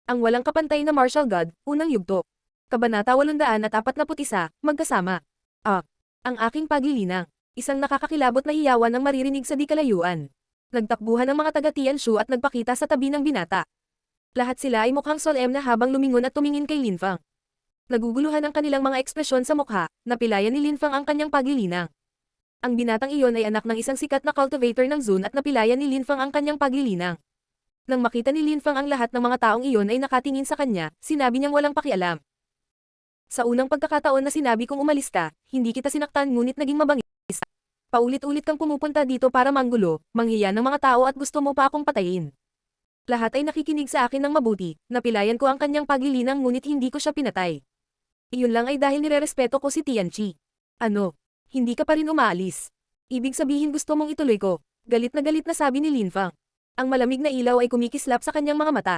Ang walang kapantay na martial god, unang yugto. Kabanata 841, magkasama. Ah, ang aking paglilinang. Isang nakakakilabot na hiyawan ang maririnig sa di kalayuan. Nagtakbuhan ang mga taga Tianshu at nagpakita sa tabi ng binata. Lahat sila ay mukhang solemn na habang lumingon at tumingin kay Linfang. Naguguluhan ang kanilang mga ekspresyon sa mukha, napilayan ni Linfang ang kanyang paglilinang. Ang binatang iyon ay anak ng isang sikat na cultivator ng Zun at napilayan ni Linfang ang kanyang paglilinang. Nang makita ni Linfang ang lahat ng mga taong iyon ay nakatingin sa kanya, sinabi niyang walang pakialam. Sa unang pagkakataon na sinabi kong umalis ka, hindi kita sinaktan ngunit naging mabangis. Paulit-ulit kang pumupunta dito para manggulo, manghiya ng mga tao at gusto mo pa akong patayin. Lahat ay nakikinig sa akin ng mabuti, napilayan ko ang kanyang paglilinang ngunit hindi ko siya pinatay. Iyon lang ay dahil nirerespeto ko si Tianchi. Ano? Hindi ka pa rin umaalis. Ibig sabihin gusto mong ituloy ko. Galit na sabi ni Linfang. Ang malamig na ilaw ay kumikislap sa kanyang mga mata.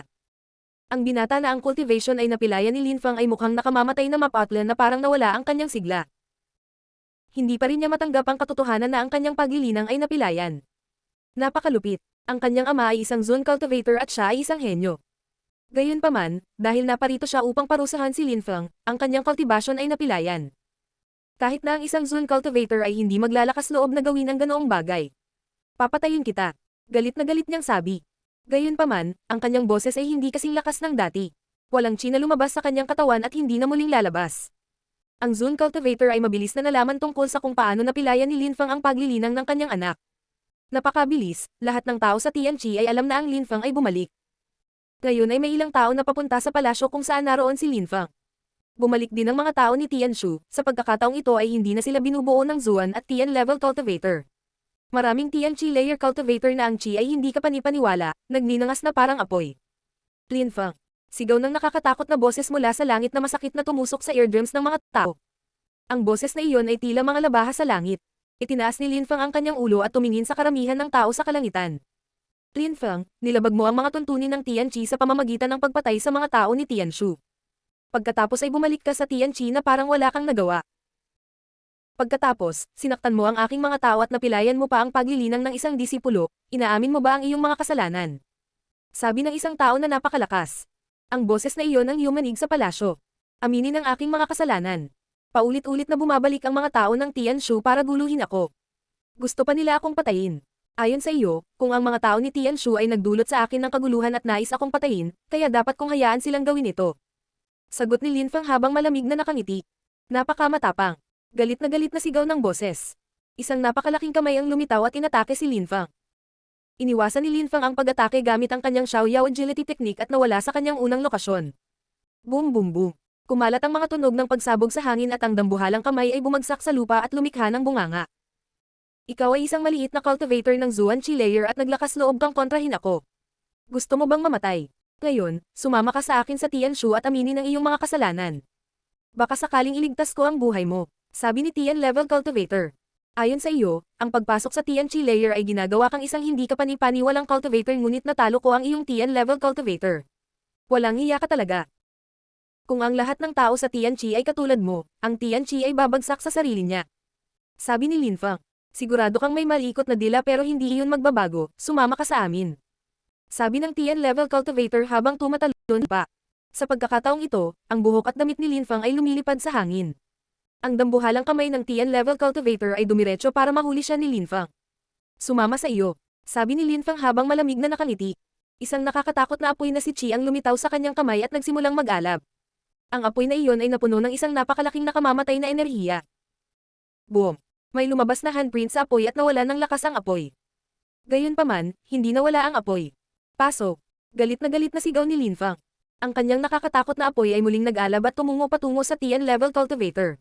Ang binata na ang cultivation ay napilayan ni Linfang ay mukhang nakamamatay na mapatlan na parang nawala ang kanyang sigla. Hindi pa rin niya matanggap ang katotohanan na ang kanyang paglilinang ay napilayan. Napakalupit. Ang kanyang ama ay isang Zun cultivator at siya ay isang henyo. Gayunpaman, dahil naparito siya upang parusahan si Linfang, ang kanyang cultivation ay napilayan. Kahit na ang isang Zun cultivator ay hindi maglalakas loob na gawin ang ganoong bagay. Papatayin kita. Galit na galit niyang sabi. Gayunpaman, ang kanyang boses ay hindi kasing lakas ng dati. Walang chi na lumabas sa kanyang katawan at hindi na muling lalabas. Ang Zun cultivator ay mabilis na nalaman tungkol sa kung paano napilayan ni Linfang ang paglilinang ng kanyang anak. Napakabilis, lahat ng tao sa Tianchi ay alam na ang Linfang ay bumalik. Ngayon ay may ilang tao na papunta sa palasyo kung saan naroon si Linfang. Bumalik din ang mga tao ni Tianshu, sa pagkakataong ito ay hindi na sila binubuo ng Zuan at Tian level cultivator. Maraming Tianchi layer cultivator na ang chi ay hindi kapanipaniwala, nagninangas na parang apoy. Linfang. Sigaw ng nakakatakot na boses mula sa langit na masakit na tumusok sa eardrums ng mga tao. Ang boses na iyon ay tila mga labaha sa langit. Itinaas ni Linfang ang kanyang ulo at tumingin sa karamihan ng tao sa kalangitan. Linfang, nilabag mo ang mga tuntunin ng Tianchi sa pamamagitan ng pagpatay sa mga tao ni Tianshu. Pagkatapos ay bumalik ka sa Tianchi na parang wala kang nagawa. Pagkatapos, sinaktan mo ang aking mga tao at napilayan mo pa ang paglilinang ng isang disipulo, inaamin mo ba ang iyong mga kasalanan? Sabi ng isang tao na napakalakas. Ang boses na iyon ang yumanig sa palasyo. Aminin ang aking mga kasalanan. Paulit-ulit na bumabalik ang mga tao ng Tianshu para guluhin ako. Gusto pa nila akong patayin. Ayon sa iyo, kung ang mga tao ni Tianshu ay nagdulot sa akin ng kaguluhan at nais akong patayin, kaya dapat kong hayaan silang gawin ito. Sagot ni Linfang habang malamig na nakangiti. Napakamatapang. Galit na sigaw ng boses. Isang napakalaking kamay ang lumitaw at inatake si Linfang. Iniwasan ni Linfang ang pag-atake gamit ang kanyang Xiaoyao agility technique at nawala sa kanyang unang lokasyon. Boom boom boom. Kumalat ang mga tunog ng pagsabog sa hangin at ang dambuhalang kamay ay bumagsak sa lupa at lumikha ng bunganga. Ikaw ay isang maliit na cultivator ng Zuan Chi layer at naglakas loob kang kontrahin ako. Gusto mo bang mamatay? Ngayon, sumama ka sa akin sa Tianshu at aminin ang iyong mga kasalanan. Baka sakaling iligtas ko ang buhay mo, sabi ni Tian level cultivator. Ayon sa iyo, ang pagpasok sa Tianchi layer ay ginagawa kang isang hindi kapanipaniwalang cultivator ngunit natalo ko ang iyong Tian level cultivator. Walang hiya ka talaga. Kung ang lahat ng tao sa Tianchi ay katulad mo, ang Tianchi ay babagsak sa sarili niya. Sabi ni Linfang, sigurado kang may malikot na dila pero hindi iyon magbabago, sumama ka sa amin. Sabi ng Tian level cultivator habang tumatalon pa. Sa pagkakataong ito, ang buhok at damit ni Linfang ay lumilipad sa hangin. Ang dambuhalang kamay ng Tian level cultivator ay dumiretso para mahuli siya ni Linfang. Sumama sa iyo, sabi ni Linfang habang malamig na nakangiti. Isang nakakatakot na apoy na si Chi ang lumitaw sa kanyang kamay at nagsimulang mag-alab. Ang apoy na iyon ay napuno ng isang napakalaking nakamamatay na enerhiya. Boom! May lumabas na handprint sa apoy at nawala ng lakas ang apoy. Gayunpaman, hindi nawala ang apoy. Pasok! Galit na sigaw ni Linfang. Ang kanyang nakakatakot na apoy ay muling nag-alab at tumungo patungo sa Tian level cultivator.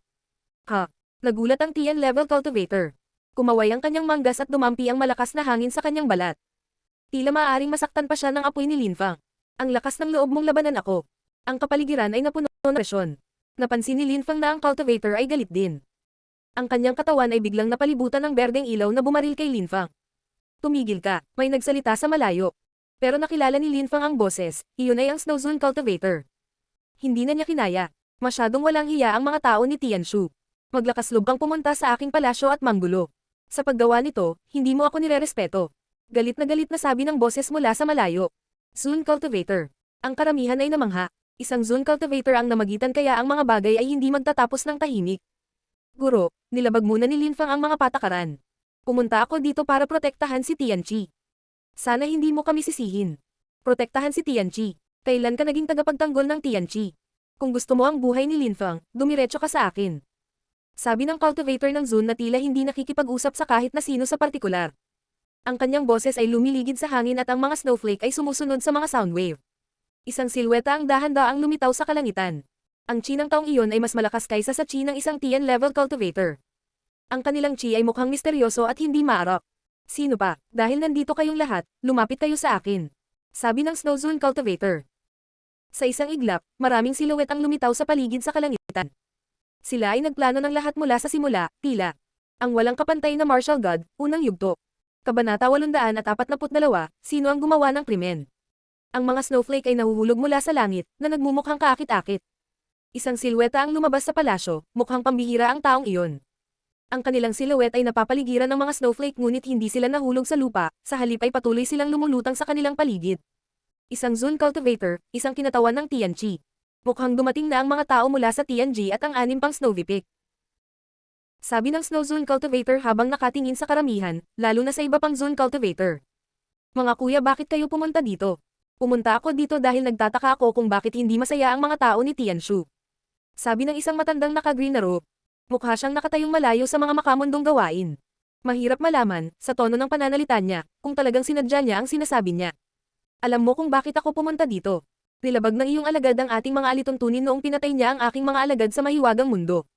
Ha! Nagulat ang Tian level cultivator. Kumaway ang kanyang manggas at dumampi ang malakas na hangin sa kanyang balat. Tila maaaring masaktan pa siya ng apoy ni Linfang. Ang lakas ng loob mong labanan ako. Ang kapaligiran ay napuno ng presyon. Napansin ni Linfang na ang cultivator ay galit din. Ang kanyang katawan ay biglang napalibutan ng berdeng ilaw na bumaril kay Linfang. Tumigil ka, may nagsalita sa malayo. Pero nakilala ni Linfang ang boses, iyon ay ang Snow Zone cultivator. Hindi na niya kinaya. Masyadong walang hiya ang mga tao ni Tianshu. Maglakas loob kang pumunta sa aking palasyo at manggulo. Sa paggawa nito, hindi mo ako nirerespeto. Galit na sabi ng boses mula sa malayo. Zone cultivator. Ang karamihan ay namangha. Isang Zone Cultivator ang namagitan kaya ang mga bagay ay hindi magtatapos ng tahimik. Guro, nilabag muna ni Linfang ang mga patakaran. Pumunta ako dito para protektahan si Tianqi. Sana hindi mo kami sisihin. Protektahan si Tianqi. Kailan ka naging tagapagtanggol ng Tianqi? Kung gusto mo ang buhay ni Linfang, dumiretso ka sa akin. Sabi ng cultivator ng Zone na tila hindi nakikipag-usap sa kahit na sino sa partikular. Ang kanyang boses ay lumiligid sa hangin at ang mga snowflake ay sumusunod sa mga soundwave. Isang silweta ang dahan-daang lumitaw sa kalangitan. Ang chi ng taong iyon ay mas malakas kaysa sa chi ng isang Tian-level cultivator. Ang kanilang chi ay mukhang misteryoso at hindi maarap. Sino pa? Dahil nandito kayong lahat, lumapit kayo sa akin. Sabi ng Snow Zone cultivator. Sa isang iglap, maraming siluwet ang lumitaw sa paligid sa kalangitan. Sila ay nagplano ng lahat mula sa simula, tila. Ang walang kapantay na martial god, unang yugto. Kabanata 842, sino ang gumawa ng krimen? Ang mga snowflake ay nahuhulog mula sa langit, na nagmumukhang kaakit-akit. Isang silweta ang lumabas sa palasyo, mukhang pambihira ang taong iyon. Ang kanilang silhouette ay napapaligiran ng mga snowflake ngunit hindi sila nahulog sa lupa, sa halip ay patuloy silang lumulutang sa kanilang paligid. Isang Zone cultivator, isang kinatawan ng Tianqi. Mukhang dumating na ang mga tao mula sa Tianqi at ang 6 pang Snowy Peak. Sabi ng Snow Zone cultivator habang nakatingin sa karamihan, lalo na sa iba pang Zone cultivator. Mga kuya, bakit kayo pumunta dito? Pumunta ako dito dahil nagtataka ako kung bakit hindi masaya ang mga tao ni Tianshu. Sabi ng isang matandang naka-green na robe. Mukha siyang nakatayong malayo sa mga makamundong gawain. Mahirap malaman, sa tono ng pananalita niya, kung talagang sinadya niya ang sinasabi niya. Alam mo kung bakit ako pumunta dito. Nilabag ng iyong alagad ang ating mga alituntunin noong pinatay niya ang aking mga alagad sa mahiwagang mundo.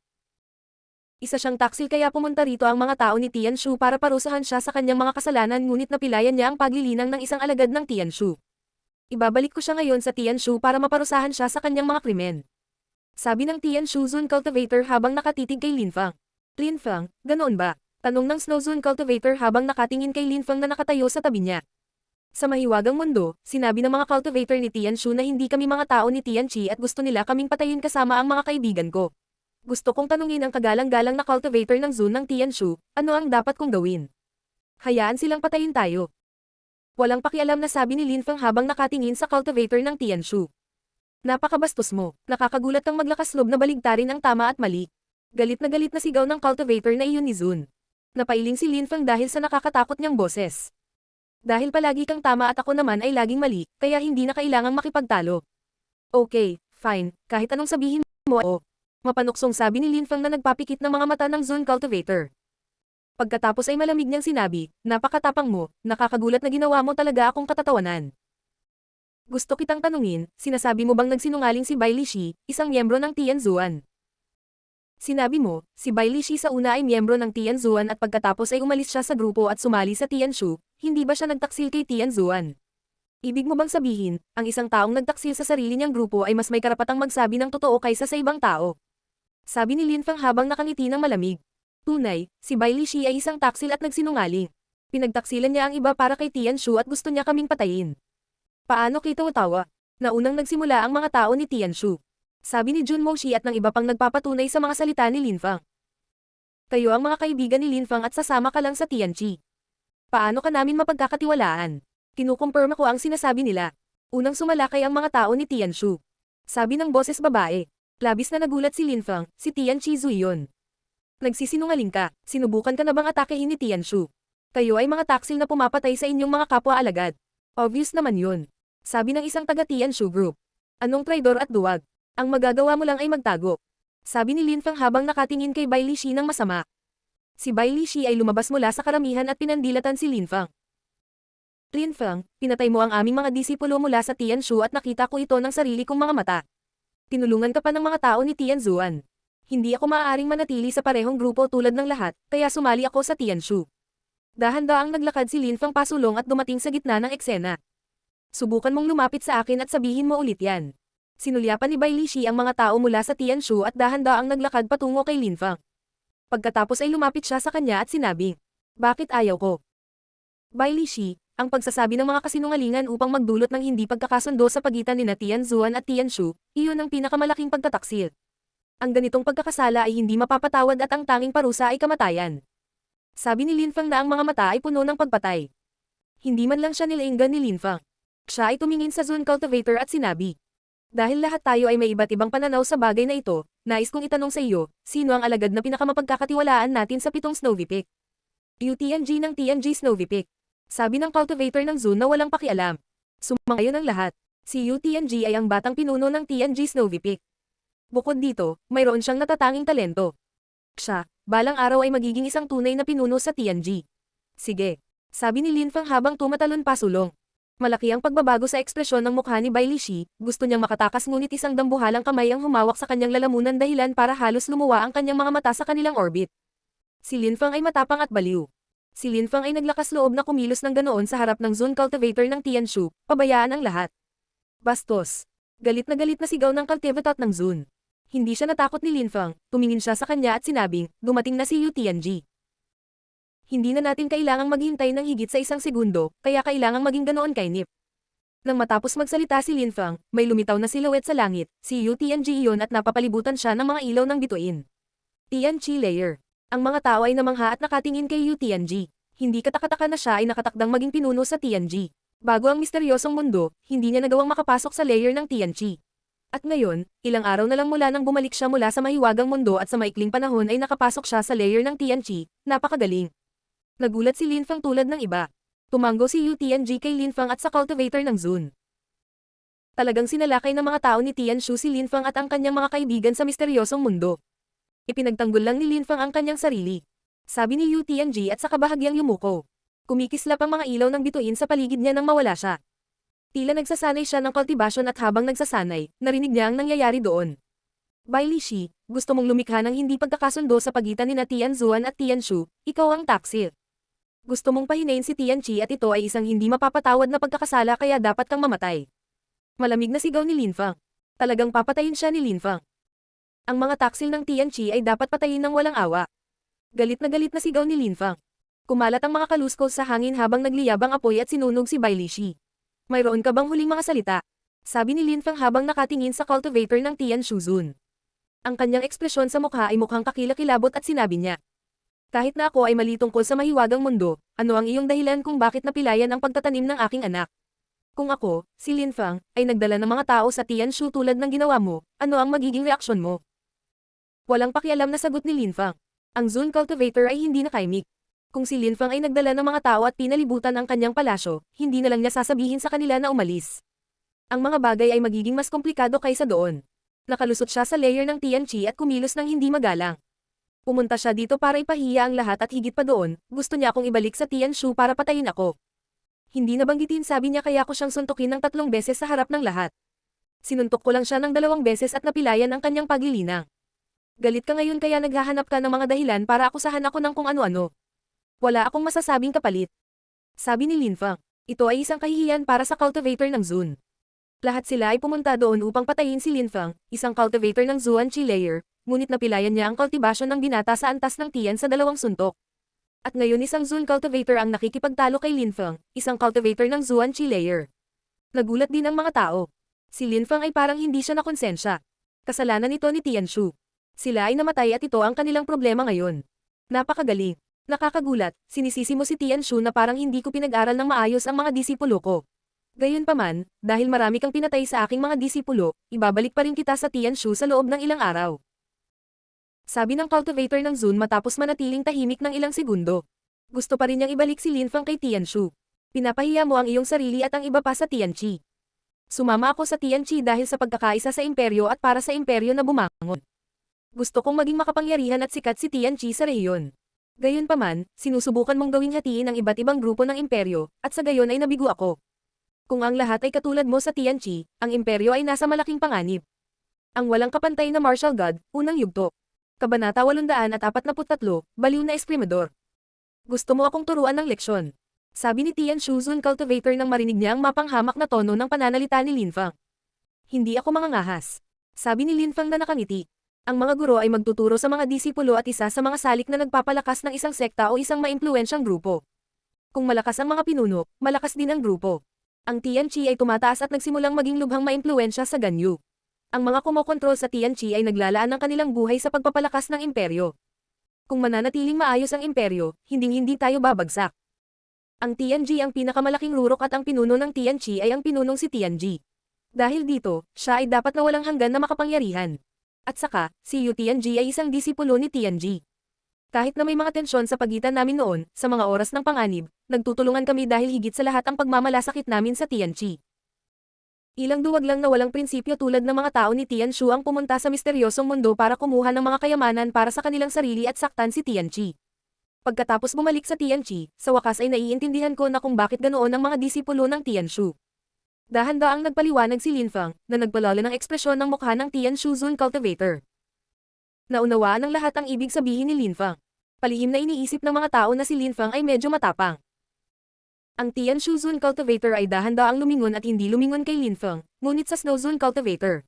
Isa siyang taksil kaya pumunta rito ang mga tao ni Tianshu para parusahan siya sa kanyang mga kasalanan ngunit napilayan niya ang paglilinang ng isang alagad ng Tianshu. Ibabalik ko siya ngayon sa Tianshu para maparusahan siya sa kanyang mga krimen. Sabi ng Tianshu Zone cultivator habang nakatitig kay Linfang. Linfang, ganoon ba? Tanong ng Snow Zone cultivator habang nakatingin kay Linfang na nakatayo sa tabi niya. Sa mahiwagang mundo, sinabi ng mga cultivator ni Tianshu na hindi kami mga tao ni Tianqi at gusto nila kaming patayin kasama ang mga kaibigan ko. Gusto kong tanungin ang kagalang-galang na cultivator ng Zone ng Tianshu, ano ang dapat kong gawin? Hayaan silang patayin tayo. Walang pakialam na sabi ni Linfang habang nakatingin sa cultivator ng Tianshu. Napakabastos mo, nakakagulat kang maglakas loob na baligtarin ang tama at mali. Galit na sigaw ng cultivator na iyon ni Zune. Napailing si Linfang dahil sa nakakatakot niyang boses. Dahil palagi kang tama at ako naman ay laging mali, kaya hindi na kailangang makipagtalo. Okay, fine, kahit anong sabihin mo o. Mapanuksong sabi ni Linfang na nagpapikit ng mga mata ng Zone cultivator. Pagkatapos ay malamig niyang sinabi, napakatapang mo, nakakagulat na ginawa mo talaga akong katatawanan. Gusto kitang tanungin, sinasabi mo bang nagsinungaling si Bai Lishi, isang miyembro ng Tianzuan? Sinabi mo, si Bai Lishi sa una ay miyembro ng Tianzuan at pagkatapos ay umalis siya sa grupo at sumali sa Tianshu, hindi ba siya nagtaksil kay Tianzuan? Ibig mo bang sabihin, ang isang taong nagtaksil sa sarili niyang grupo ay mas may karapatang magsabi ng totoo kaysa sa ibang tao? Sabi ni Linfang habang nakangiti ng malamig. Tunay, si Bai Lishi ay isang taksil at nagsinungaling. Pinagtaksilan niya ang iba para kay Tianshu at gusto niya kaming patayin. Paano kita utawa? Naunang nagsimula ang mga tao ni Tianshu. Sabi ni Jun Moshi at ng iba pang nagpapatunay sa mga salita ni Linfang. Kayo ang mga kaibigan ni Linfang at sasama ka lang sa Tianqi. Paano ka namin mapagkakatiwalaan? Kinukumpirma ko ang sinasabi nila. Unang sumalakay ang mga tao ni Tianshu. Sabi ng boses babae. Labis na nagulat si Linfang, si Tianqi Zuiyon. Nagsisinungaling ka, sinubukan ka na bang atakehin ni Tianshu? Kayo ay mga taksil na pumapatay sa inyong mga kapwa-alagad. Obvious naman yun. Sabi ng isang taga Tianshu group. Anong traidor at duwag? Ang magagawa mo lang ay magtago. Sabi ni Linfang habang nakatingin kay Bai Lishi ng masama. Si Bai Lishi ay lumabas mula sa karamihan at pinandilatan si Linfang. Linfang, pinatay mo ang aming mga disipulo mula sa Tianshu at nakita ko ito ng sarili kong mga mata. Tinulungan ka pa ng mga tao ni Tianzuan. Hindi ako maaaring manatili sa parehong grupo tulad ng lahat, kaya sumali ako sa Tianshu. Dahan-daang naglakad si Linfang pasulong at dumating sa gitna ng eksena. Subukan mong lumapit sa akin at sabihin mo ulit yan. Sinulyapan ni Bai Lishi ang mga tao mula sa Tianshu at dahan-daang naglakad patungo kay Linfang. Pagkatapos ay lumapit siya sa kanya at sinabi, bakit ayaw ko? Bai Lishi, ang pagsasabi ng mga kasinungalingan upang magdulot ng hindi pagkakasundo sa pagitan ni Tianzuan at Tianshu, iyon ang pinakamalaking pagtataksil. Ang ganitong pagkakasala ay hindi mapapatawad at ang tanging parusa ay kamatayan. Sabi ni Linfang na ang mga mata ay puno ng pagpatay. Hindi man lang siya nilainggan ni Linfang. Siya ay tumingin sa Zone Cultivator at sinabi. Dahil lahat tayo ay may iba't ibang pananaw sa bagay na ito, nais kong itanong sa iyo, sino ang alagad na pinakamapagkakatiwalaan natin sa 7 Snowy Peak? UTNG ng TNG Snowy Peak. Sabi ng cultivator ng Zone na walang pakialam. Sumangayon ang lahat. Si UTNG ay ang batang pinuno ng TNG Snowy Peak. Bukod dito, mayroon siyang natatanging talento. Siya, balang araw ay magiging isang tunay na pinuno sa TNG. Sige. Sabi ni Lin Fang habang tumatalon pasulong. Malaki ang pagbabago sa ekspresyon ng mukha ni Bai Lishi, gusto niyang makatakas ngunit isang dambuhalang kamay ang humawak sa kanyang lalamunan dahilan para halos lumuwa ang kanyang mga mata sa kanilang orbit. Si Lin Fang ay matapang at baliw. Si Lin Fang ay naglakas loob na kumilos ng ganoon sa harap ng Zone Cultivator ng Tianshu, pabayaan ang lahat. Bastos. Galit na sigaw ng cultivator ng Zone. Hindi siya natakot ni Lin Fang, tumingin siya sa kanya at sinabing, dumating na si UTNG. Hindi na natin kailangang maghintay ng higit sa 1 segundo, kaya kailangang maging ganoon kainip. Nang matapos magsalita si Lin Fang, may lumitaw na silhouette sa langit, si UTNG iyon at napapalibutan siya ng mga ilaw ng bituin. TNG Layer. Ang mga tao ay namangha at nakatingin kay UTNG. Hindi katakataka na siya ay nakatakdang maging pinuno sa TNG. Bago ang misteryosong mundo, hindi niya nagawang makapasok sa layer ng TNG. At ngayon, ilang araw na lang mula nang bumalik siya mula sa mahiwagang mundo at sa maikling panahon ay nakapasok siya sa layer ng TNG, napakagaling. Nagulat si Lin Fang tulad ng iba. Tumango si UTNG kay Lin Fang at sa cultivator ng Zone. Talagang sinalakay ng mga tao ni Tianshu si Lin Fang at ang kanyang mga kaibigan sa misteryosong mundo. Ipinagtanggol lang ni Lin Fang ang kanyang sarili. Sabi ni UTNG at sa kabahagyang yumuko. Kumikislap ang mga ilaw ng bituin sa paligid niya nang mawala siya. Tila nagsasanay siya ng cultivation at habang nagsasanay, narinig niya ang nangyayari doon. Bai Lishi, gusto mong lumikha ng hindi pagkakasundo sa pagitan ni Tianzuan at Tianshu, ikaw ang taksil. Gusto mong pahinain si Tianchi at ito ay isang hindi mapapatawad na pagkakasala kaya dapat kang mamatay. Malamig na sigaw ni Lin Fang. Talagang papatayin siya ni Lin Fang. Ang mga taksil ng Tianchi ay dapat patayin ng walang awa. Galit na sigaw ni Lin Fang. Kumalat ang mga kaluskos sa hangin habang nagliyabang apoy at sinunog si Bai Lishi. Mayroon ka bang huling mga salita? Sabi ni Lin Fang habang nakatingin sa cultivator ng Tianshu Zone. Ang kanyang ekspresyon sa mukha ay mukhang kakilakilabot at sinabi niya. Kahit na ako ay mali tungkol sa mahiwagang mundo, ano ang iyong dahilan kung bakit napilayan ang pagtatanim ng aking anak? Kung ako, si Lin Fang, ay nagdala ng mga tao sa Tianshu tulad ng ginawa mo, ano ang magiging reaksyon mo? Walang pakialam na sagot ni Lin Fang. Ang Zone Cultivator ay hindi nakaimik. Kung si Lin Fang ay nagdala ng mga tao at pinalibutan ang kanyang palasyo, hindi na lang niya sasabihin sa kanila na umalis. Ang mga bagay ay magiging mas komplikado kaysa doon. Nakalusot siya sa layer ng Tianchi at kumilos ng hindi magalang. Pumunta siya dito para ipahiya ang lahat at higit pa doon, gusto niya akong ibalik sa Tianshu para patayin ako. Hindi nabanggitin sabi niya kaya ko siyang suntukin ng 3 beses sa harap ng lahat. Sinuntok ko lang siya ng 2 beses at napilayan ang kanyang paglilinang. Galit ka ngayon kaya naghahanap ka ng mga dahilan para akusahan ako ng kung ano-ano. Wala akong masasabing kapalit. Sabi ni Lin Fang, ito ay isang kahihiyan para sa cultivator ng Zone. Lahat sila ay pumunta doon upang patayin si Lin Fang, isang cultivator ng Zuanchi Layer, ngunit napilayan niya ang cultivation ng binata sa antas ng tiyan sa 2 suntok. At ngayon isang Zone Cultivator ang nakikipagtalo kay Lin Fang, isang cultivator ng Zuanchi Layer. Nagulat din ang mga tao. Si Lin Fang ay parang hindi siya nakonsensya. Kasalanan ito ni Tianshu. Sila ay namatay at ito ang kanilang problema ngayon. Napakagaling. Nakakagulat, sinisisi mo si Tianshu na parang hindi ko pinag-aral ng maayos ang mga disipulo ko. Gayunpaman, dahil marami kang pinatay sa aking mga disipulo, ibabalik pa rin kita sa Tianshu sa loob ng ilang araw. Sabi ng cultivator ng Zone matapos manatiling tahimik ng ilang segundo. Gusto pa rin niyang ibalik si Lin Fang kay Tianshu. Pinapahiya mo ang iyong sarili at ang iba pa sa Tianchi. Sumama ako sa Tianchi dahil sa pagkakaisa sa imperyo at para sa imperyo na bumangon. Gusto kong maging makapangyarihan at sikat si Tianchi sa rehiyon. Gayunpaman, sinusubukan mong gawing hatiin ang iba't ibang grupo ng imperyo, at sa gayon ay nabigo ako. Kung ang lahat ay katulad mo sa Tianchi, ang imperyo ay nasa malaking panganib. Ang walang kapantay na martial god, unang yugto. Kabanata 843, Baliw na Esprimador. Gusto mo akong turuan ng leksyon? Sabi ni Tianshu Zone Cultivator nang marinig niya ang mapanghamak na tono ng pananalita ni Lin Fang. Hindi ako mangangahas. Sabi ni Lin Fang na nakangiti. Ang mga guro ay magtuturo sa mga disipulo at isa sa mga salik na nagpapalakas ng isang sekta o isang maimpluwensyang grupo. Kung malakas ang mga pinuno, malakas din ang grupo. Ang Tianchi ay tumataas at nagsimulang maging lubhang maimpluwensya sa Ganyu. Ang mga kumokontrol sa Tianchi ay naglalaan ng kanilang buhay sa pagpapalakas ng imperyo. Kung mananatiling maayos ang imperyo, hinding-hindi tayo babagsak. Ang Tianji ang pinakamalaking rurok at ang pinuno ng Tianqi ay ang pinunong si Tianji. Dahil dito, siya ay dapat na walang hanggan na makapangyarihan. At saka, si Yu Tianji ay isang disipulo ni Tianji. Kahit na may mga tensyon sa pagitan namin noon, sa mga oras ng panganib, nagtutulungan kami dahil higit sa lahat ang pagmamalasakit namin sa Tianqi. Ilang duwag lang na walang prinsipyo tulad ng mga tao ni Tianshu ang pumunta sa misteryosong mundo para kumuha ng mga kayamanan para sa kanilang sarili at saktan si Tianqi. Pagkatapos bumalik sa Tianqi, sa wakas ay naiintindihan ko na kung bakit ganoon ang mga disipulo ng Tianshu. Dahan-daang nagpaliwanag si Lin Feng, na nagpalala ng ekspresyon ng mukha ng Tianshu Zun Cultivator. Naunawaan ng lahat ang ibig sabihin ni Lin Feng. Palihim na iniisip ng mga tao na si Lin Feng ay medyo matapang. Ang Tianshu Zun Cultivator ay dahan-daang lumingon at hindi lumingon kay Lin Feng, ngunit sa Snow Zun Cultivator.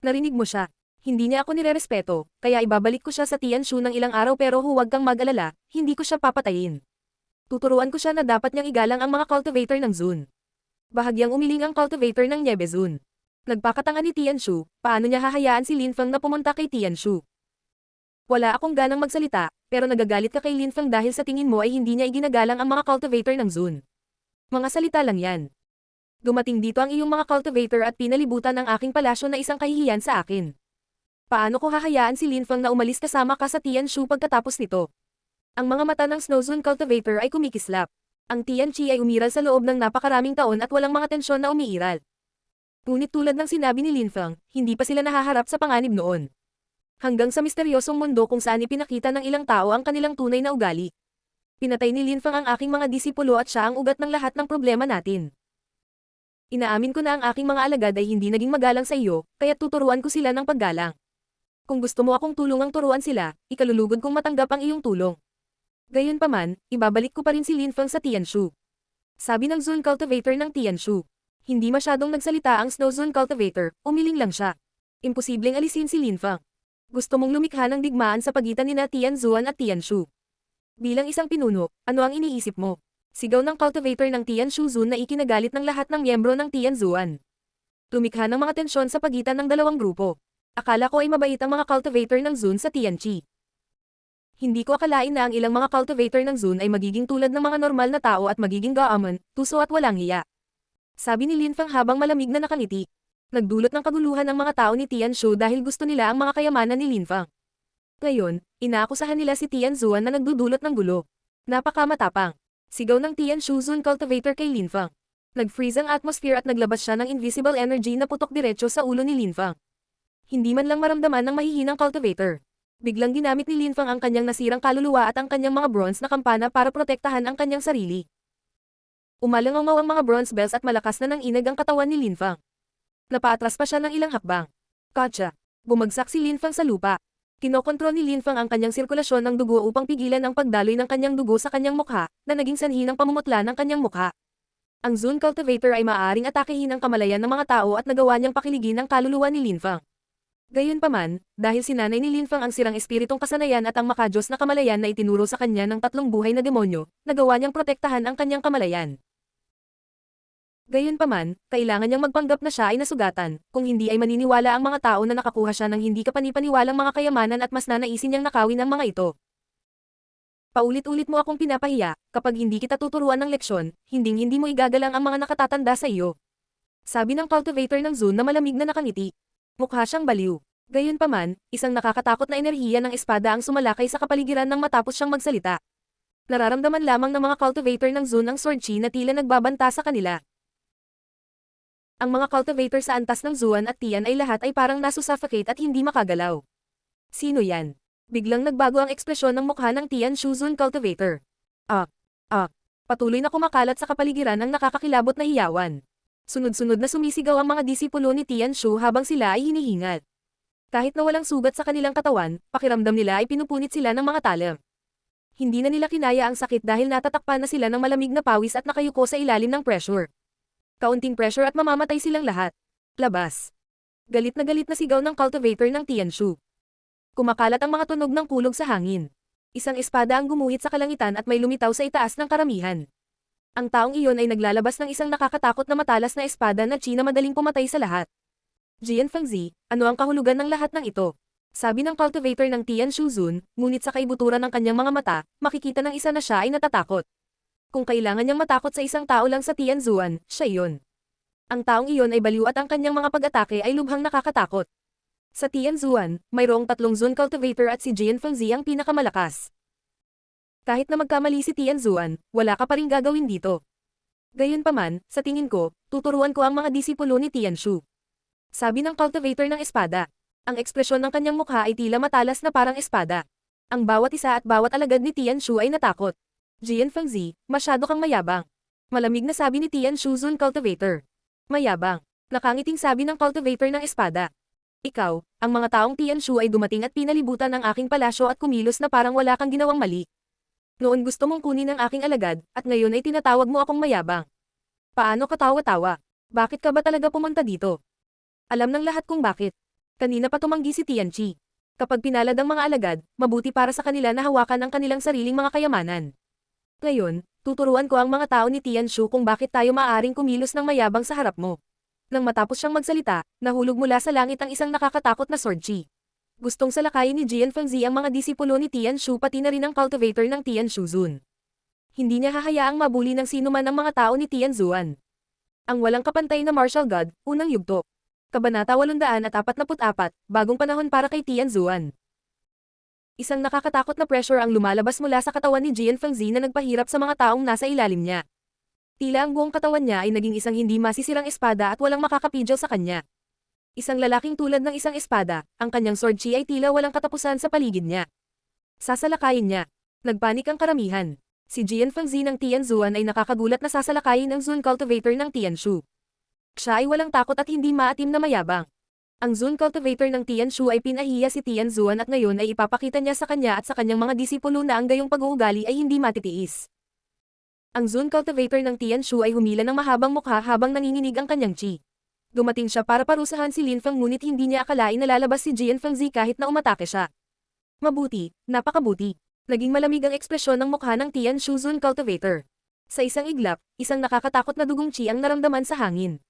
Narinig mo siya. Hindi niya ako nirerespeto, kaya ibabalik ko siya sa Tianshu ng ilang araw pero huwag kang mag-alala, hindi ko siya papatayin. Tuturuan ko siya na dapat niyang igalang ang mga cultivator ng Zun. Bahagyang umiling ang cultivator ng Niebe Zun. Nagpakatanga ni Tianshu, paano niya hahayaan si Lin Feng na pumunta kay Tianshu? Wala akong ganang magsalita, pero nagagalit ka kay Lin Feng dahil sa tingin mo ay hindi niya iginagalang ang mga cultivator ng Zun. Mga salita lang yan. Dumating dito ang iyong mga cultivator at pinalibutan ang aking palasyo na isang kahihiyan sa akin. Paano ko hahayaan si Lin Feng na umalis kasama ka sa Tianshu pagkatapos nito? Ang mga mata ng Snow Zun Cultivator ay kumikislap. Ang Tianqi ay umiral sa loob ng napakaraming taon at walang mga tensyon na umiiral. Ngunit tulad ng sinabi ni Lin Feng, hindi pa sila nahaharap sa panganib noon. Hanggang sa misteryosong mundo kung saan ipinakita ng ilang tao ang kanilang tunay na ugali. Pinatay ni Lin Feng ang aking mga disipulo at siya ang ugat ng lahat ng problema natin. Inaamin ko na ang aking mga alagad ay hindi naging magalang sa iyo, kaya tuturuan ko sila ng paggalang. Kung gusto mo akong tulungang turuan sila, ikalulugod kong matanggap ang iyong tulong. Gayunpaman, ibabalik ko pa rin si Lin Feng sa Tianshu. Sabi ng Zun Cultivator ng Tianshu. Hindi masyadong nagsalita ang Snow Zun Cultivator, umiling lang siya. Imposibleng alisin si Lin Feng. Gusto mong lumikha ng digmaan sa pagitan nina Tianzuan at Tianshu. Bilang isang pinuno, ano ang iniisip mo? Sigaw ng cultivator ng Tianshu Zun na ikinagalit ng lahat ng miyembro ng Tianzuan. Lumikha ng mga tensyon sa pagitan ng dalawang grupo. Akala ko ay mabait ang mga cultivator ng Zun sa Tianqi. Hindi ko akalain na ang ilang mga cultivator ng Zun ay magiging tulad ng mga normal na tao at magiging gaaman, tuso at walang hiya. Sabi ni Lin Feng habang malamig na nakangiti. Nagdulot ng kaguluhan ang mga tao ni Tianshu dahil gusto nila ang mga kayamanan ni Lin Feng. Ngayon, inaakusahan nila si Tianzuan na nagdudulot ng gulo. Napakamatapang. Sigaw ng Tianshu Zun Cultivator kay Lin Feng. Nag-freeze ang atmosphere at naglabas siya ng invisible energy na putok diretso sa ulo ni Lin Feng. Hindi man lang maramdaman ng mahihinang cultivator. Biglang ginamit ni Lin Feng ang kanyang nasirang kaluluwa at ang kanyang mga bronze na kampana para protektahan ang kanyang sarili. Umalangaw ang mga bronze bells at malakas na nanginag ang katawan ni Lin Feng. Napaatras pa siya ng ilang hakbang. Gotcha! Bumagsak si Lin Feng sa lupa. Kinokontrol ni Lin Feng ang kanyang sirkulasyon ng dugo upang pigilan ang pagdaloy ng kanyang dugo sa kanyang mukha, na naging sanhi ng pamumutla ng kanyang mukha. Ang Zun Cultivator ay maaaring atakehin ang kamalayan ng mga tao at nagawa niyang pakiligin ang kaluluwa ni Lin Feng. Gayunpaman, dahil sinanay ni Lin Feng ang sirang espiritong kasanayan at ang makajos na kamalayan na itinuro sa kanya ng 3 buhay na demonyo, nagawa niyang protektahan ang kanyang kamalayan. Gayunpaman, kailangan niyang magpanggap na siya ay nasugatan, kung hindi ay maniniwala ang mga tao na nakakuha siya ng hindi kapanipaniwalang mga kayamanan at mas nanaisin niyang nakawin ang mga ito. Paulit-ulit mo akong pinapahiya, kapag hindi kita tuturuan ng leksyon, hinding-hindi mo igagalang ang mga nakatatanda sa iyo. Sabi ng cultivator ng Zun na malamig na nakangiti. Mukha siyang baliw. Gayunpaman, isang nakakatakot na enerhiya ng espada ang sumalakay sa kapaligiran nang matapos siyang magsalita. Nararamdaman lamang ng mga cultivator ng Zun ang sword chi na tila nagbabanta sa kanila. Ang mga cultivator sa antas ng Zuan at Tian ay lahat ay parang nasusuffocate at hindi makagalaw. Sino yan? Biglang nagbago ang ekspresyon ng mukha ng Tianshu Zun Cultivator. Patuloy na kumakalat sa kapaligiran ang nakakakilabot na hiyawan. Sunod-sunod na sumisigaw ang mga disipulo ni Tianshu habang sila ay hinihingal. Kahit na walang sugat sa kanilang katawan, pakiramdam nila ay pinupunit sila ng mga talam. Hindi na nila kinaya ang sakit dahil natatakpan na sila ng malamig na pawis at nakayuko sa ilalim ng pressure. Kaunting pressure at mamamatay silang lahat. Labas. Galit na sigaw ng cultivator ng Tianshu. Kumakalat ang mga tunog ng kulog sa hangin. Isang espada ang gumuhit sa kalangitan at may lumitaw sa itaas ng karamihan. Ang taong iyon ay naglalabas ng isang nakakatakot na matalas na espada na chi na madaling pumatay sa lahat. Jian Fengzi, ano ang kahulugan ng lahat ng ito? Sabi ng cultivator ng Tianshu Zun, ngunit sa kaibuturan ng kanyang mga mata, makikita ng isa na siya ay natatakot. Kung kailangan niyang matakot sa isang tao lang sa Tianzuan, siya iyon. Ang taong iyon ay baliw at ang kanyang mga pag-atake ay lubhang nakakatakot. Sa Tianzuan, mayroong 3 Zone Cultivator at si Jian Fengzi ang pinakamalakas. Kahit na magkamali si Tianzuan, wala ka pa ring gagawin dito. Gayunpaman, sa tingin ko, tuturuan ko ang mga disipulo ni Tianshu. Sabi ng cultivator ng espada. Ang ekspresyon ng kanyang mukha ay tila matalas na parang espada. Ang bawat isa at bawat alagad ni Tianshu ay natakot. Jian Fengzi, masyado kang mayabang. Malamig na sabi ni Tianshu Zone Cultivator. Mayabang. Nakangiting sabi ng cultivator ng espada. Ikaw, ang mga taong Tianshu ay dumating at pinalibutan ang aking palasyo at kumilos na parang wala kang ginawang mali. Noon gusto mong kunin ang aking alagad, at ngayon ay tinatawag mo akong mayabang. Paano ka tawa-tawa? Bakit ka ba talaga pumunta dito? Alam ng lahat kung bakit. Kanina pa tumanggi si Tianchi. Kapag pinalad ang mga alagad, mabuti para sa kanila na hawakan ang kanilang sariling mga kayamanan. Ngayon, tuturuan ko ang mga tao ni Tianshu kung bakit tayo maaaring kumilos ng mayabang sa harap mo. Nang matapos siyang magsalita, nahulog mula sa langit ang isang nakakatakot na sword chi. Gustong salakayin ni Jian Fengzi ang mga disipulo ni Tianshu pati na rin ang cultivator ng Tianshu Zone. Hindi niya hahayaang mabuli ng sino man ang mga tao ni Tianzuan. Ang walang kapantay na martial god, unang yugto. Kabanata 844, bagong panahon para kay Tianzuan. Isang nakakatakot na pressure ang lumalabas mula sa katawan ni Jian Fengzi na nagpahirap sa mga taong nasa ilalim niya. Tila ang buong katawan niya ay naging isang hindi masisirang espada at walang makakapidyo sa kanya. Isang lalaking tulad ng isang espada, ang kanyang sword chi ay tila walang katapusan sa paligid niya. Sasalakayin niya. Nagpanik ang karamihan. Si Jian Fengzi ng Tianzuan ay nakakagulat na sasalakayin ang Zone Cultivator ng Tianshu. Siya ay walang takot at hindi maatim na mayabang. Ang Zone Cultivator ng Tianshu ay pinahiya si Tianzuan at ngayon ay ipapakita niya sa kanya at sa kanyang mga disipulo na ang gayong pag-uugali ay hindi matitiis. Ang Zone Cultivator ng Tianshu ay humila ng mahabang mukha habang nanginginig ang kanyang chi. Dumating siya para parusahan si Lin Feng ngunit hindi niya akalain na lalabas si Jian Fengzi kahit na umatake siya. Mabuti, napakabuti. Naging malamig ang ekspresyon ng mukha ng Tianshu Zone Cultivator. Sa isang iglap, isang nakakatakot na dugong chi ang naramdaman sa hangin.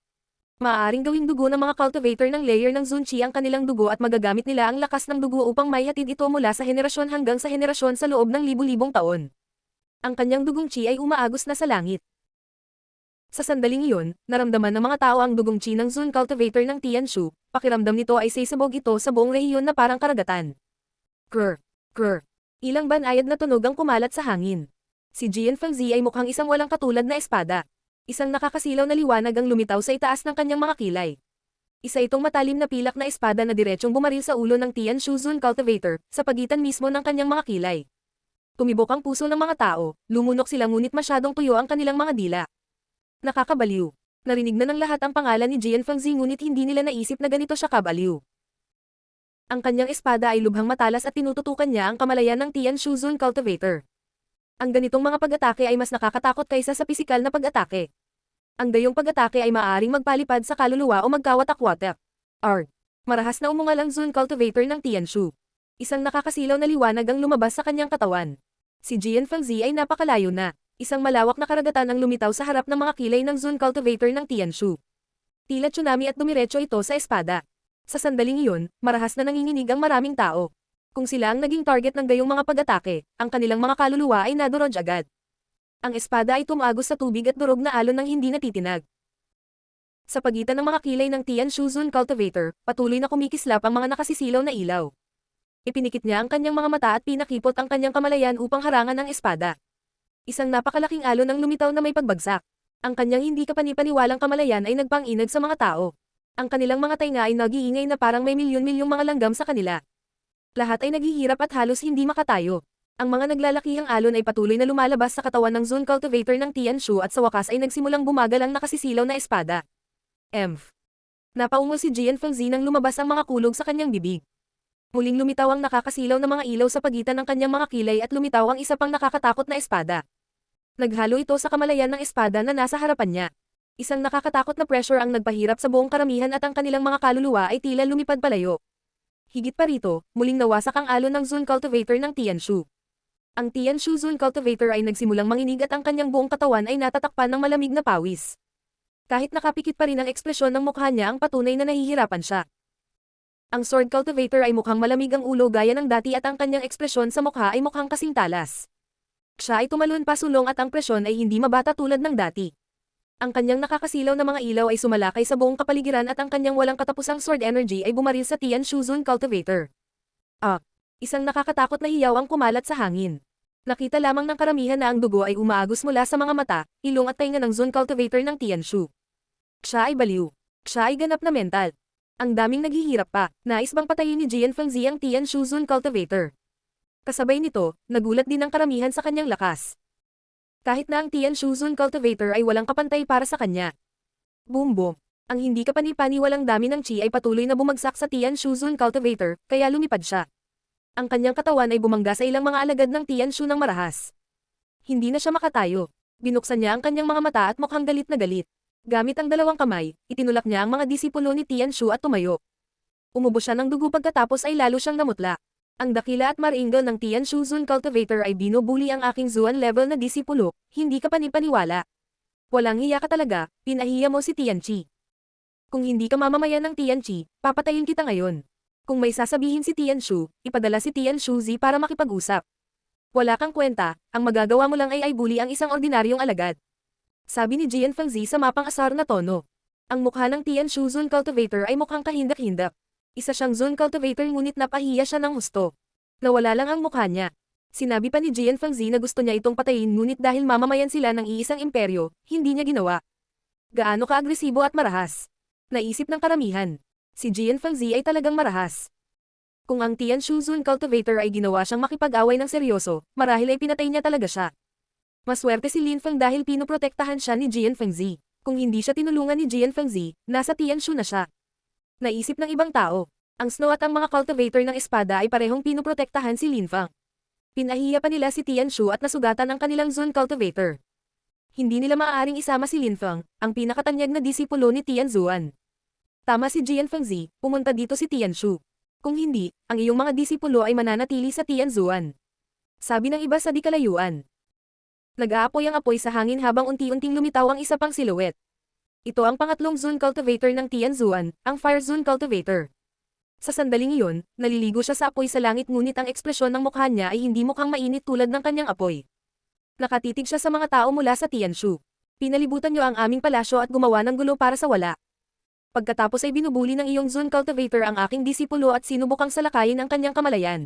Maaaring gawing dugo ng mga cultivator ng layer ng Zone Chi ang kanilang dugo at magagamit nila ang lakas ng dugo upang maihatid ito mula sa henerasyon hanggang sa henerasyon sa loob ng libu-libong taon. Ang kanyang dugong chi ay umaagos na sa langit. Sa sandaling iyon, naramdaman ng mga tao ang dugong chi ng Zone Cultivator ng Tianshu, pakiramdam nito ay sisabog ito sa buong rehiyon na parang karagatan. Krr, krr. Ilang banayad na tunog ang kumalat sa hangin. Si Jian Fengzi ay mukhang isang walang katulad na espada. Isang nakakasilaw na liwanag ang lumitaw sa itaas ng kanyang mga kilay. Isa itong matalim na pilak na espada na diretsong bumaril sa ulo ng Tianshu Zone Cultivator, sa pagitan mismo ng kanyang mga kilay. Tumibok ang puso ng mga tao, lumunok sila ngunit masyadong tuyo ang kanilang mga dila. Nakakabaliw. Narinig na ng lahat ang pangalan ni Jian Fengzi ngunit hindi nila naisip na ganito siya kabaliw. Ang kanyang espada ay lubhang matalas at tinututukan niya ang kamalayan ng Tianshu Zone Cultivator. Ang ganitong mga pag-atake ay mas nakakatakot kaysa sa pisikal na pag-atake. Ang gayong pag-atake ay maaaring magpalipad sa kaluluwa o magkawatak-watak. Marahas na umungal ang Zone Cultivator ng Tianshu. Isang nakakasilaw na liwanag ang lumabas sa kanyang katawan. Si Jian Fengzi ay napakalayo na. Isang malawak na karagatan ang lumitaw sa harap ng mga kilay ng Zone Cultivator ng Tianshu. Tila tsunami at dumiretso ito sa espada. Sa sandaling iyon, marahas na nanginginig ang maraming tao. Kung sila ang naging target ng gayong mga pag-atake, ang kanilang mga kaluluwa ay nadurog agad. Ang espada ay tumagos sa tubig at durog na alon ng hindi natitinag. Sa pagitan ng mga kilay ng Tianshu Zone Cultivator, patuloy na kumikislap ang mga nakasisilaw na ilaw. Ipinikit niya ang kanyang mga mata at pinakipot ang kanyang kamalayan upang harangan ang espada. Isang napakalaking alon ang lumitaw na may pagbagsak. Ang kanyang hindi kapanipaniwalang kamalayan ay nagpang-inag sa mga tao. Ang kanilang mga tainga ay nag-iingay na parang may milyon-milyong mga langgam sa kanila. Lahat ay naghihirap at halos hindi makatayo. Ang mga naglalakihang alon ay patuloy na lumalabas sa katawan ng Zone Cultivator ng Tianshu at sa wakas ay nagsimulang bumagal ang nakasisilaw na espada. Napaungol si Jian Fengzi nang lumabas ang mga kulog sa kanyang bibig. Muling lumitaw ang nakakasilaw na mga ilaw sa pagitan ng kanyang mga kilay at lumitaw ang isa pang nakakatakot na espada. Naghalo ito sa kamalayan ng espada na nasa harapan niya. Isang nakakatakot na pressure ang nagpahirap sa buong karamihan at ang kanilang mga kaluluwa ay tila lumipad palayo. Higit pa rito, muling nawasak ang alon ng Zone Cultivator ng Tianshu. Ang Tianshu Zone Cultivator ay nagsimulang manginig at ang kanyang buong katawan ay natatakpan ng malamig na pawis. Kahit nakapikit pa rin ang ekspresyon ng mukha niya ang patunay na nahihirapan siya. Ang Sword Cultivator ay mukhang malamig ang ulo gaya ng dati at ang kanyang ekspresyon sa mukha ay mukhang kasing talas. Siya ay tumalon pasulong at ang presyon ay hindi mabata tulad ng dati. Ang kanyang nakakasilaw na mga ilaw ay sumalakay sa buong kapaligiran at ang kanyang walang katapusang sword energy ay bumaril sa Tianshu Zun Cultivator. Isang nakakatakot na hiyaw ang kumalat sa hangin. Nakita lamang ng karamihan na ang dugo ay umaagos mula sa mga mata, ilong at tainga ng Zun Cultivator ng Tianshu. Siya ay baliw. Siya ay ganap na mental. Ang daming naghihirap pa, nais bang patayin ni Jian Fengzi ang Tianshu Zun Cultivator? Kasabay nito, nagulat din ang karamihan sa kanyang lakas. Kahit na ang Tianshu Zun Cultivator ay walang kapantay para sa kanya. Boom boom. Ang hindi kapani-paniwalang dami ng chi ay patuloy na bumagsak sa Tianshu Zun Cultivator, kaya lumipad siya. Ang kanyang katawan ay bumangga sa ilang mga alagad ng Tianshu ng marahas. Hindi na siya makatayo. Binuksan niya ang kanyang mga mata at mukhang galit na galit. Gamit ang dalawang kamay, itinulak niya ang mga disipulo ni Tianshu at tumayo. Umubo siya ng dugo pagkatapos ay lalo siyang namutla. Ang dakila at maringal ng Tianshu Zun Cultivator ay binubuli ang aking Zuan level na disipulo, hindi ka panipaniwala. Walang hiya ka talaga, pinahiya mo si Tianchi. Kung hindi ka mamamayan ng Tianchi, papatayin kita ngayon. Kung may sasabihin si Tianshu, ipadala si Tianshu Z para makipag-usap. Wala kang kwenta, ang magagawa mo lang ay bully ang isang ordinaryong alagad. Sabi ni Jian Fengzi sa mapang asar na tono. Ang mukha ng Tianshu Zun Cultivator ay mukhang kahindak-hindak. Isa siyang Zun Cultivator ngunit napahiya siya ng husto. Nawala lang ang mukha niya. Sinabi pa ni Jian Fengzi na gusto niya itong patayin ngunit dahil mamamayan sila ng iisang imperyo, hindi niya ginawa. Gaano ka-agresibo at marahas? Naisip ng karamihan. Si Jian Fengzi ay talagang marahas. Kung ang Tianshu Zun Cultivator ay ginawa siyang makipag-away ng seryoso, marahil ay pinatay niya talaga siya. Maswerte si Lin Feng dahil pinoprotektahan siya ni Jian Fengzi. Kung hindi siya tinulungan ni Jian Fengzi, nasa Tianshu na siya. Naisip ng ibang tao. Ang Snow at ang mga cultivator ng espada ay parehong pinoprotektahan si Lin Feng. Pinahiya pa nila si Tianshu at nasugatan ang kanilang Zun Cultivator. Hindi nila maaaring isama si Lin Feng, ang pinakatanyag na disipulo ni Tianzuan. Tama si Jian Fengzi, pumunta dito si Tianshu. Kung hindi, ang iyong mga disipulo ay mananatili sa Tianzuan. Sabi ng iba sa di kalayuan. Nag-aapoy ang apoy sa hangin habang unti-unting lumitaw ang isa pang silhouette. Ito ang pangatlong Zun Cultivator ng Tianzuan, ang Fire Zun Cultivator. Sa sandaling iyon, naliligo siya sa apoy sa langit ngunit ang ekspresyon ng mukha niya ay hindi mukhang mainit tulad ng kanyang apoy. Nakatitig siya sa mga tao mula sa Tianshu. Pinalibutan niyo ang aming palasyo at gumawa ng gulo para sa wala. Pagkatapos ay binubuli ng iyong Zun Cultivator ang aking disipulo at sinubukang salakayin ang kanyang kamalayan.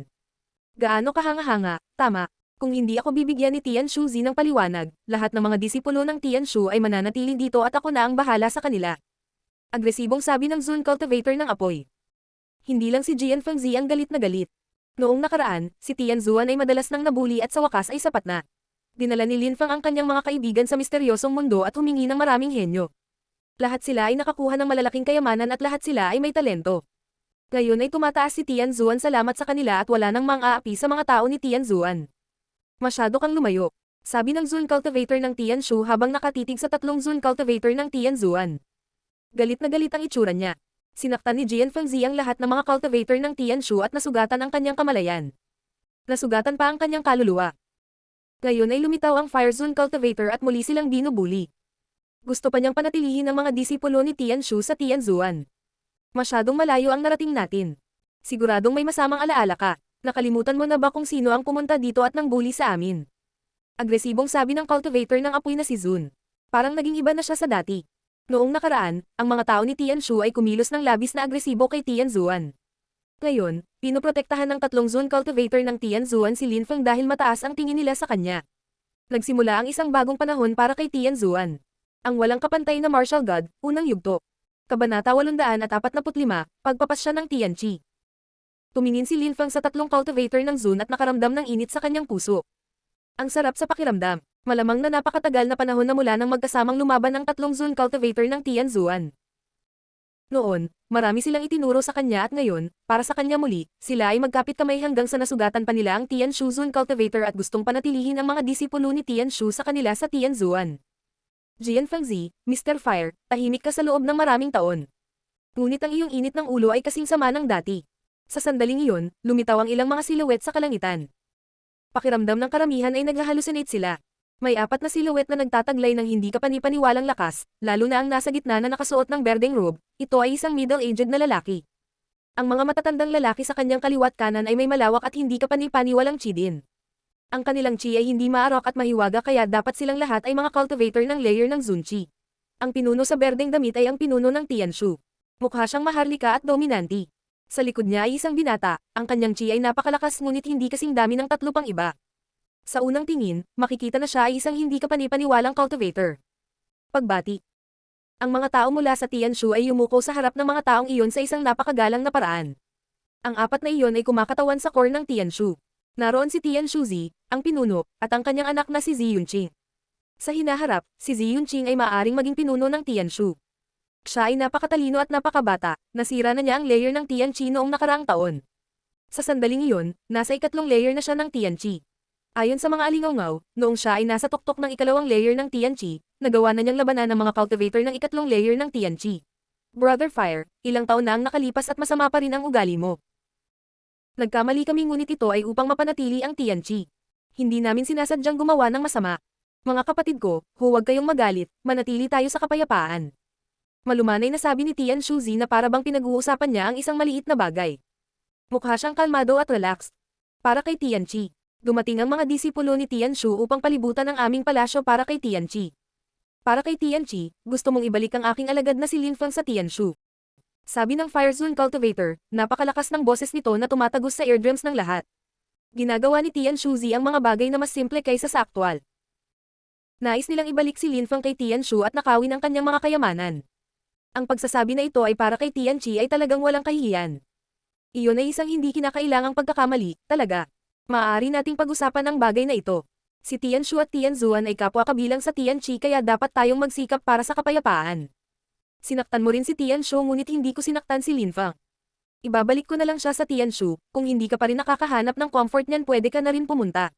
Gaano kahanga-hanga, tama. Kung hindi ako bibigyan ni Tianshu Z ng paliwanag, lahat ng mga disipulo ng Tianshu ay mananatili dito at ako na ang bahala sa kanila. Agresibong sabi ng Zun Cultivator ng apoy. Hindi lang si Jian Fengzi ang galit na galit. Noong nakaraan, si Tianzuan ay madalas nang nabuli at sa wakas ay sapat na. Dinala ni Lin Feng ang kanyang mga kaibigan sa misteryosong mundo at humingi ng maraming henyo. Lahat sila ay nakakuha ng malalaking kayamanan at lahat sila ay may talento. Ngayon ay tumataas si Tianzuan salamat sa kanila at wala nang mang-aapi sa mga tao ni Tianzuan. Masyado kang lumayo, sabi ng Zun Cultivator ng Tianshu habang nakatitig sa tatlong Zun Cultivator ng Tianzuan. Galit na galit ang itsura niya. Sinaktan ni Jian Fengzi ang lahat ng mga cultivator ng Tianshu at nasugatan ang kanyang kamalayan. Nasugatan pa ang kanyang kaluluwa. Ngayon ay lumitaw ang Fire Zun Cultivator at muli silang binubuli. Gusto pa niyang panatilihin ang mga disipulo ni Tianshu sa Tianzuan. Masyadong malayo ang narating natin. Siguradong may masamang alaala ka. Nakalimutan mo na ba kung sino ang pumunta dito at nang bully sa amin? Agresibong sabi ng cultivator ng apoy na si Zun. Parang naging iba na siya sa dati. Noong nakaraan, ang mga tao ni Tianshu ay kumilos ng labis na agresibo kay Tianzuan. Ngayon, pinoprotektahan ng tatlong Zun Cultivator ng Tianzuan si Lin Feng dahil mataas ang tingin nila sa kanya. Nagsimula ang isang bagong panahon para kay Tianzuan. Ang walang kapantay na martial god, unang yugto. Kabanata 845, pagpapasya ng Tianchi. Tumingin si Lin Feng sa tatlong cultivator ng Zun at nakaramdam ng init sa kanyang puso. Ang sarap sa pakiramdam. Malamang na napakatagal na panahon na mula nang magkasamang lumaban ang tatlong Zun Cultivator ng Tianzuan. Noon, marami silang itinuro sa kanya at ngayon, para sa kanya muli, sila ay magkapit kamay hanggang sa nasugatan pa nila ang Tianshu Zun Cultivator at gustong panatilihin ang mga disipulo ni Tianshu sa kanila sa Tianzuan. Jian Fengzi, Mr. Fire, tahimik ka sa loob ng maraming taon. Ngunit ang iyong init ng ulo ay kasing sama ng dati. Sa sandaling iyon, lumitaw ang ilang mga silhouette sa kalangitan. Pakiramdam ng karamihan ay naghahalusinate sila. May 4 na silhouette na nagtataglay ng hindi kapani-paniwalang lakas, lalo na ang nasa gitna na nakasuot ng berdeng robe, ito ay isang middle-aged na lalaki. Ang mga matatandang lalaki sa kanyang kaliwat kanan ay may malawak at hindi kapani-paniwalang chi din. Ang kanilang chi ay hindi maarok at mahiwaga kaya dapat silang lahat ay mga cultivator ng layer ng Zunchi. Ang pinuno sa berdeng damit ay ang pinuno ng Tianshu. Mukha siyang maharlika at dominanti. Sa likod niya ay isang binata, ang kanyang chi ay napakalakas ngunit hindi kasing dami ng tatlo pang iba. Sa unang tingin, makikita na siya ay isang hindi kapanipaniwalang cultivator. Pagbati. Ang mga tao mula sa Tianshu ay yumuko sa harap ng mga taong iyon sa isang napakagalang na paraan. Ang apat na iyon ay kumakatawan sa core ng Tianshu. Naroon si Tianshu Zi, ang pinuno, at ang kanyang anak na si Zi Yunqing. Sa hinaharap, si Zi Yunqing ay maaaring maging pinuno ng Tianshu. Siya ay napakatalino at napakabata, nasira na niya ang layer ng Tianqi noong nakaraang taon. Sa sandaling iyon, nasa ikatlong layer na siya ng Tianqi. Ayon sa mga alingawngaw, noong siya ay nasa tuktok ng ikalawang layer ng Tianqi, nagawa na niyang labanan ng mga cultivator ng ikatlong layer ng Tianqi. Brother Fire, ilang taon na ang nakalipas at masama pa rin ang ugali mo. Nagkamali kami ngunit ito ay upang mapanatili ang Tianqi. Hindi namin sinasadyang gumawa ng masama. Mga kapatid ko, huwag kayong magalit, manatili tayo sa kapayapaan. Malumanay na sabi ni Tianshu Zi na para bang pinag-uusapan niya ang isang maliit na bagay. Mukha siyang kalmado at relaxed. Para kay Tianqi, dumating ang mga disipulo ni Tianshu upang palibutan ang aming palasyo para kay Tianqi. Para kay Tianqi, gusto mong ibalik ang aking alagad na si Linfeng sa Tianshu. Sabi ng Fire Zone Cultivator, napakalakas ng boses nito na tumatagos sa eardrums ng lahat. Ginagawa ni Tianshu Zi ang mga bagay na mas simple kaysa sa aktwal. Nais nilang ibalik si Linfeng kay Tianshu at nakawin ang kanyang mga kayamanan. Ang pagsasabi na ito ay para kay Tianqi ay talagang walang kahihiyan. Iyon ay isang hindi kinakailangang pagkakamali, talaga. Maaari nating pag-usapan ang bagay na ito. Si Tianshu at Tianzuan ay kapwa kabilang sa Tianqi kaya dapat tayong magsikap para sa kapayapaan. Sinaktan mo rin si Tianshu ngunit hindi ko sinaktan si Linfeng. Ibabalik ko na lang siya sa Tianshu, kung hindi ka pa rin nakakahanap ng comfort niyan pwede ka na rin pumunta.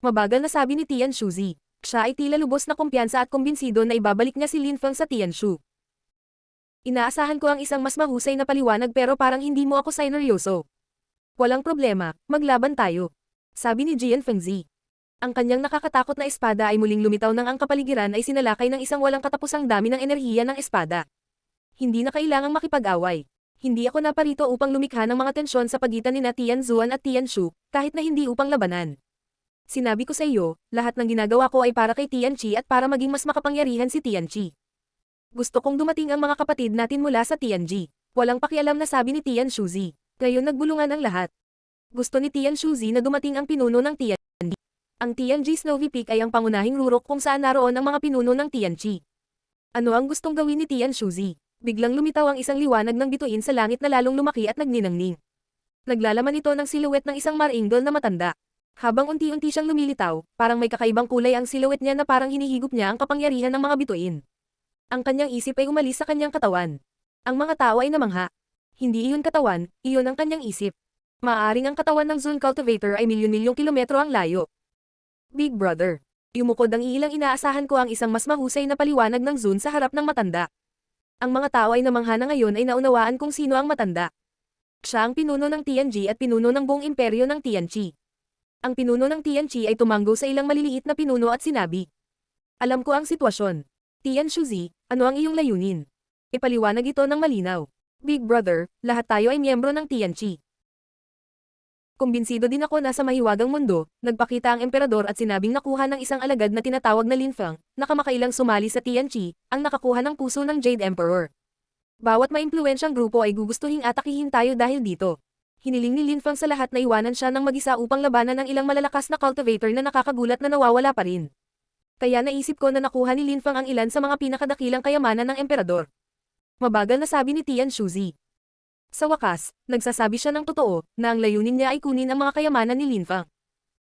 Mabagal na sabi ni Tianshu Zi. Siya ay tila lubos na kumpiyansa at kumbinsido na ibabalik niya si Linfeng sa Tianshu. Inaasahan ko ang isang mas mahusay na paliwanag pero parang hindi mo ako sineryoso. Walang problema, maglaban tayo. Sabi ni Jian Fengzi. Ang kanyang nakakatakot na espada ay muling lumitaw nang ang kapaligiran ay sinalakay ng isang walang katapusang dami ng enerhiya ng espada. Hindi na kailangang makipag-away. Hindi ako naparito upang lumikha ng mga tensyon sa pagitan ni Tianzuan at Tianshu, kahit na hindi upang labanan. Sinabi ko sa iyo, lahat ng ginagawa ko ay para kay Tianqi at para maging mas makapangyarihan si Tianqi. Gusto kong dumating ang mga kapatid natin mula sa Tianqi. Walang pakialam na sabi ni Tianshu Zi. Ngayon nagbulungan ang lahat. Gusto ni Tianshu Zi na dumating ang pinuno ng Tianqi. Ang Tianqi Snowy Peak ay ang pangunahing rurok kung saan naroon ang mga pinuno ng Tianqi. Ano ang gustong gawin ni Tianshu Zi? Biglang lumitaw ang isang liwanag ng bituin sa langit na lalong lumaki at nagninangning. Naglalaman ito ng silhouette ng isang maringgol na matanda. Habang unti-unti siyang lumilitaw, parang may kakaibang kulay ang silhouette niya na parang hinihigop niya ang kapangyarihan ng mga bituin. Ang kanyang isip ay umalis sa kanyang katawan. Ang mga tao ay namangha. Hindi iyon katawan, iyon ang kanyang isip. Maaaring ang katawan ng Zone Cultivator ay milyon-milyong kilometro ang layo. Big Brother. Yumukod ang ilang inaasahan ko ang isang mas mahusay na paliwanag ng Zone sa harap ng matanda. Ang mga tao ay namangha na ngayon ay naunawaan kung sino ang matanda. Siya ang pinuno ng Tianqi at pinuno ng buong imperyo ng Tianqi. Ang pinuno ng Tianqi ay tumanggo sa ilang maliliit na pinuno at sinabi. Alam ko ang sitwasyon. Tianshu Zi, ano ang iyong layunin? Ipaliwanag ito ng malinaw. Big Brother, lahat tayo ay miyembro ng Tianqi. Kumbinsido din ako na sa mahiwagang mundo, nagpakita ang emperador at sinabing nakuha ng isang alagad na tinatawag na Linfeng, na kamakailang sumali sa Tianqi, ang nakakuha ng puso ng Jade Emperor. Bawat maimpluwensyang grupo ay gugustuhing atakihin tayo dahil dito. Hiniling ni Linfeng sa lahat na iwanan siya ng mag-isa upang labanan ng ilang malalakas na cultivator na nakakagulat na nawawala pa rin. Kaya naisip ko na nakuha ni Linfeng ang ilan sa mga pinakadakilang kayamanan ng emperador. Mabagal na sabi ni Tianshu Zi. Sa wakas, nagsasabi siya ng totoo, na ang layunin niya ay kunin ang mga kayamanan ni Linfeng.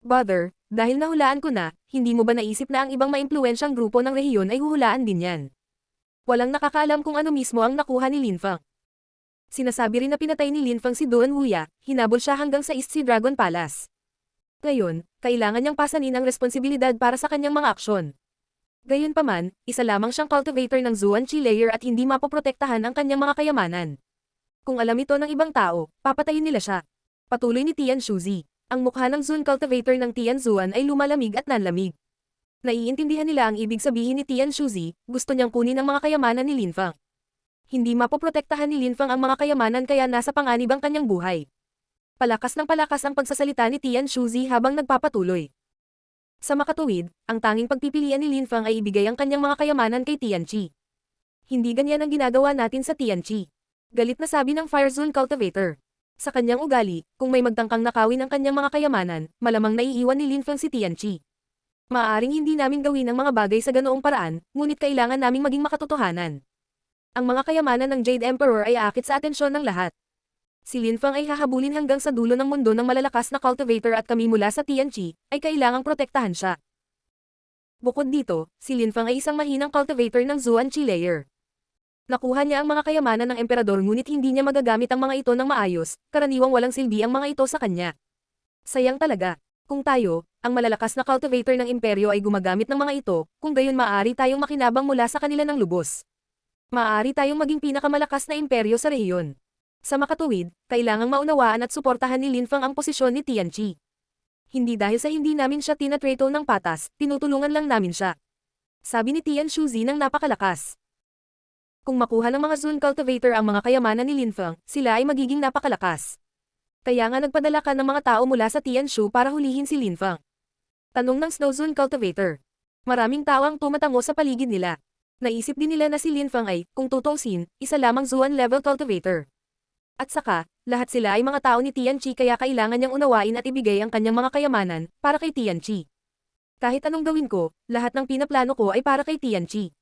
Brother, dahil nahulaan ko na, hindi mo ba naisip na ang ibang maimpluwensyang grupo ng rehiyon ay huhulaan din yan? Walang nakakaalam kung ano mismo ang nakuha ni Linfeng. Sinasabi rin na pinatay ni Linfeng si Duan Wuya, hinabol siya hanggang sa East Sea Dragon Palace. Ngayon, kailangan niyang pasanin ang responsibilidad para sa kanyang mga aksyon. Gayunpaman, isa lamang siyang cultivator ng Zuanqi layer at hindi mapoprotektahan ang kanyang mga kayamanan. Kung alam ito ng ibang tao, papatayin nila siya. Patuloy ni Tianshu Zi. Ang mukha ng Zone Cultivator ng Tianzuan ay lumalamig at nanlamig. Naiintindihan nila ang ibig sabihin ni Tianshu Zi, gusto niyang kunin ang mga kayamanan ni Linfeng. Hindi mapoprotektahan ni Linfeng ang mga kayamanan kaya nasa panganib ang kanyang buhay. Palakas ng palakas ang pagsasalita ni Tianshu Zi habang nagpapatuloy. Sa makatuwid, ang tanging pagpipilian ni Lin Feng ay ibigay ang kanyang mga kayamanan kay Tianqi. Hindi ganyan ang ginagawa natin sa Tianqi. Galit na sabi ng Fire Zone Cultivator. Sa kanyang ugali, kung may magtangkang nakawin ang kanyang mga kayamanan, malamang naiiwan ni Lin Feng si Tianqi. Maaaring hindi namin gawin ang mga bagay sa ganoong paraan, ngunit kailangan naming maging makatotohanan. Ang mga kayamanan ng Jade Emperor ay aakit sa atensyon ng lahat. Si Lin Feng ay hahabulin hanggang sa dulo ng mundo ng malalakas na cultivator at kami mula sa Tianqi, ay kailangang protektahan siya. Bukod dito, si Lin Feng ay isang mahinang cultivator ng Zuan-Chi layer. Nakuha niya ang mga kayamanan ng emperador ngunit hindi niya magagamit ang mga ito ng maayos, karaniwang walang silbi ang mga ito sa kanya. Sayang talaga. Kung tayo, ang malalakas na cultivator ng imperyo ay gumagamit ng mga ito, kung gayon maaari tayong makinabang mula sa kanila ng lubos. Maaari tayong maging pinakamalakas na imperyo sa rehiyon. Sa makatuwid, kailangang maunawaan at suportahan ni Lin Feng ang posisyon ni Tianqi. Hindi dahil sa hindi namin siya tinatrato ng patas, tinutulungan lang namin siya. Sabi ni Tian Shuzi ng napakalakas. Kung makuha ng mga Zone Cultivator ang mga kayamanan ni Lin Feng, sila ay magiging napakalakas. Kaya nga nagpadala ka ng mga tao mula sa Tianshu para hulihin si Lin Feng. Tanong ng Snow Zone Cultivator. Maraming tao ang tumatango sa paligid nila. Naisip din nila na si Lin Feng ay, kung tutuusin, isa lamang Zuan level cultivator. At saka, lahat sila ay mga tao ni Tianqi kaya kailangan niyang unawain at ibigay ang kanyang mga kayamanan para kay Tianqi. Kahit anong gawin ko, lahat ng pinaplano ko ay para kay Tianqi.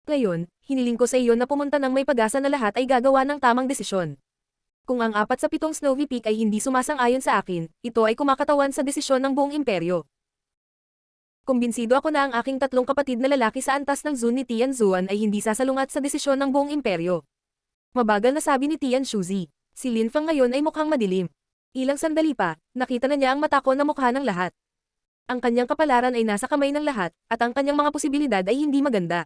Ngayon, hiniling ko sa iyo na pumunta ng may pag-asa na lahat ay gagawa ng tamang desisyon. Kung ang 4 sa 7 Snowy Peak ay hindi sumasang-ayon sa akin, ito ay kumakatawan sa desisyon ng buong imperyo. Kumbinsido ako na ang aking 3 kapatid na lalaki sa antas ng Zun ni Tian Zuan ay hindi sasalungat sa desisyon ng buong imperyo. Mabagal na sabi ni Tian Shuzi. Si Lin Feng ngayon ay mukhang madilim. Ilang sandali pa, nakita na niya ang matako na mukha ng lahat. Ang kanyang kapalaran ay nasa kamay ng lahat, at ang kanyang mga posibilidad ay hindi maganda.